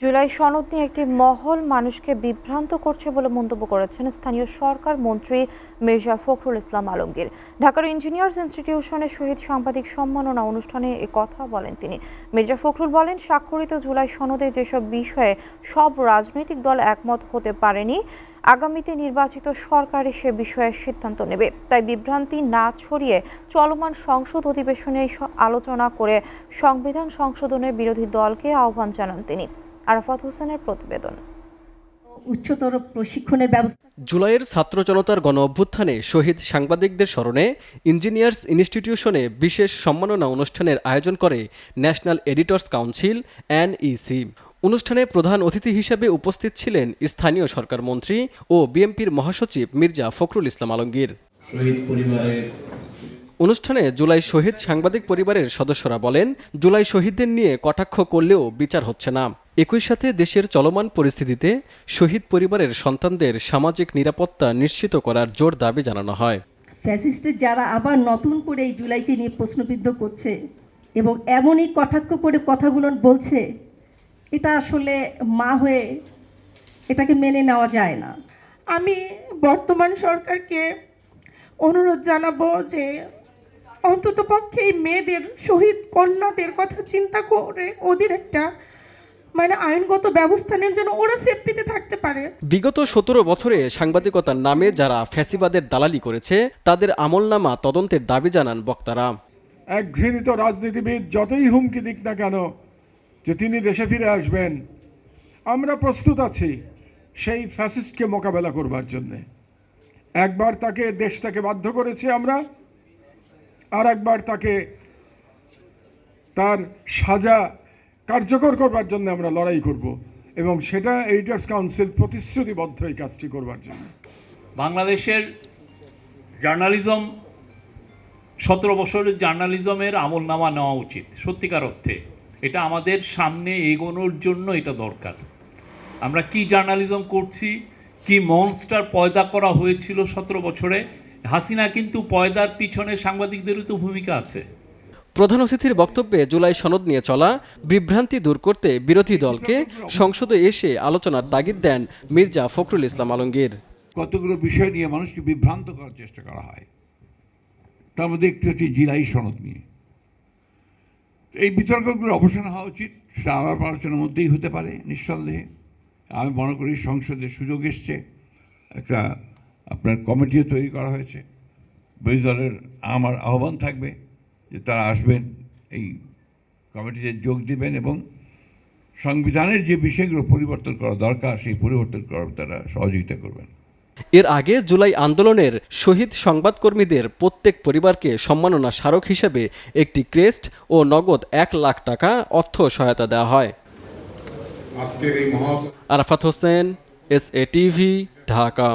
জুলাই সনদ নিয়ে একটি মহল মানুষকে বিভ্রান্ত করছে বলে মন্তব্য করেছেন স্থানীয় সরকার মন্ত্রী মির্জা ফখরুল ইসলাম আলমগীর। ঢাকার ইঞ্জিনিয়ার্স ইনস্টিটিউশনের শহীদ সাংবাদিক সম্মাননা অনুষ্ঠানে এ কথা বলেন তিনি। মির্জা ফখরুল বলেন, স্বাক্ষরিত জুলাই সনদে যেসব বিষয়ে সব রাজনৈতিক দল একমত হতে পারেনি, আগামীতে নির্বাচিত সরকার সে বিষয়ে সিদ্ধান্ত নেবে। তাই বিভ্রান্তি না ছড়িয়ে চলমান সংসদ অধিবেশনে আলোচনা করে সংবিধান সংশোধনে বিরোধী দলকে আহ্বান জানান তিনি। আরাফাত হোসেনের প্রতিবেদন। উচ্চতর প্রশিক্ষণের ব্যবস্থা। জুলাইয়ের ছাত্র জনতার গণ অভ্যুত্থানে শহীদ সাংবাদিকদের স্মরণে ইঞ্জিনিয়ার্স ইনস্টিটিউশনে বিশেষ সম্মাননা অনুষ্ঠানের আয়োজন করে ন্যাশনাল এডিটর্স কাউন্সিল NEC। অনুষ্ঠানে প্রধান অতিথি হিসেবে উপস্থিত ছিলেন স্থানীয় সরকার মন্ত্রী ও বিএনপির মহাসচিব মির্জা ফখরুল ইসলাম আলমগীর। অনুষ্ঠানে জুলাই শহীদ সাংবাদিক পরিবারের সদস্যরা বলেন, জুলাই শহীদদের নিয়ে কটাক্ষ করলেও বিচার হচ্ছে না। একই সাথে দেশের চলমান পরিস্থিতিতে শহীদ পরিবারের সন্তানদের সামাজিক নিরাপত্তা নিশ্চিত করার জোর দাবি জানানো হয়। ফ্যাসিস্টের যারা আবার নতুন করে এই জুলাইকে নিয়ে প্রশ্নবিদ্ধ করছে এবং এমনই কটাক্ষ করে কথাগুলো বলছে, এটা আসলে মা হয়ে এটাকে মেনে নেওয়া যায় না। আমি বর্তমান সরকারকে অনুরোধ জানাবো যে অন্ততপক্ষে এই মেয়েদের, শহীদ কন্যাদের কথা চিন্তা করে ওদের একটা আইনগত ব্যবস্থা নেন যেন ওরা সেফটিতে থাকতে পারে। বিগত 17 বছরে সাংবাদিকতার নামে যারা ফ্যাসিবাদের দালালি করেছে তাদের আমলনামা তদন্তের দাবি জানান বক্তারা। এক ঘৃণিত রাজনীতিবিদ যতই হুমকি দিক না কেন যে তিনি দেশে ফিরে আসবেন, আমরা প্রস্তুত আছি সেই ফ্যাসিস্টকে মোকাবেলা করবার জন্যে। একবার তাকে দেশ থেকে বাধ্য করেছি আমরা, আর একবার তাকে তার সাজা কার্যকর করবার জন্য আমরা লড়াই করব, এবং সেটা এডিটর্স কাউন্সিল প্রতিশ্রুতিবদ্ধ এই কাজটি করবার জন্য। বাংলাদেশের জার্নালিজম 17 বছরের জার্নালিজমের আমলনামা নেওয়া উচিত সত্যিকার অর্থে। এটা আমাদের সামনে এগোনোর জন্য এটা দরকার। আমরা কি জার্নালিজম করছি, কি মনস্টার পয়দা করা হয়েছিল 17 বছরে। হাসিনা কিন্তু পয়দার পিছনে সাংবাদিকদেরও তো ভূমিকা আছে। প্রধান অতিথির বক্তব্যে জুলাই সনদ নিয়ে চলা বিভ্রান্তি দূর করতে বিরোধী দলকে সংসদে এসে আলোচনার তাগিদ দেন মির্জা ফখরুল ইসলাম আলমগীর। কতগুলো বিষয় নিয়ে মানুষকে বিভ্রান্ত করার চেষ্টা করা হয়, তার মধ্যে একটি হচ্ছে জুলাই সনদ নিয়ে। এই বিতর্কগুলোর অবসান হওয়া উচিত, সেটা আলাপ আলোচনার মধ্যেই হতে পারে নিঃসন্দেহে। আমি মনে করি সংসদের সুযোগ এসছে, একটা আপনার কমিটিও তৈরি করা হয়েছে। বিরোধী দলের আমার আহ্বান থাকবে যে তারা আসবেন, এই কমিটিতে যোগ দিবেন এবং সংবিধানের যে বিষয়গুলো পরিবর্তন করা দরকার সেই পরিবর্তন করার তারা সহযোগিতা করবেন। এর আগে জুলাই আন্দোলনের শহীদ সংবাদকর্মীদের প্রত্যেক পরিবারকে সম্মাননা স্মারক হিসেবে একটি ক্রেস্ট ও নগদ 1 লাখ টাকা অর্থ সহায়তা দেওয়া হয়। আরাফাত হোসেন, SATV, ঢাকা।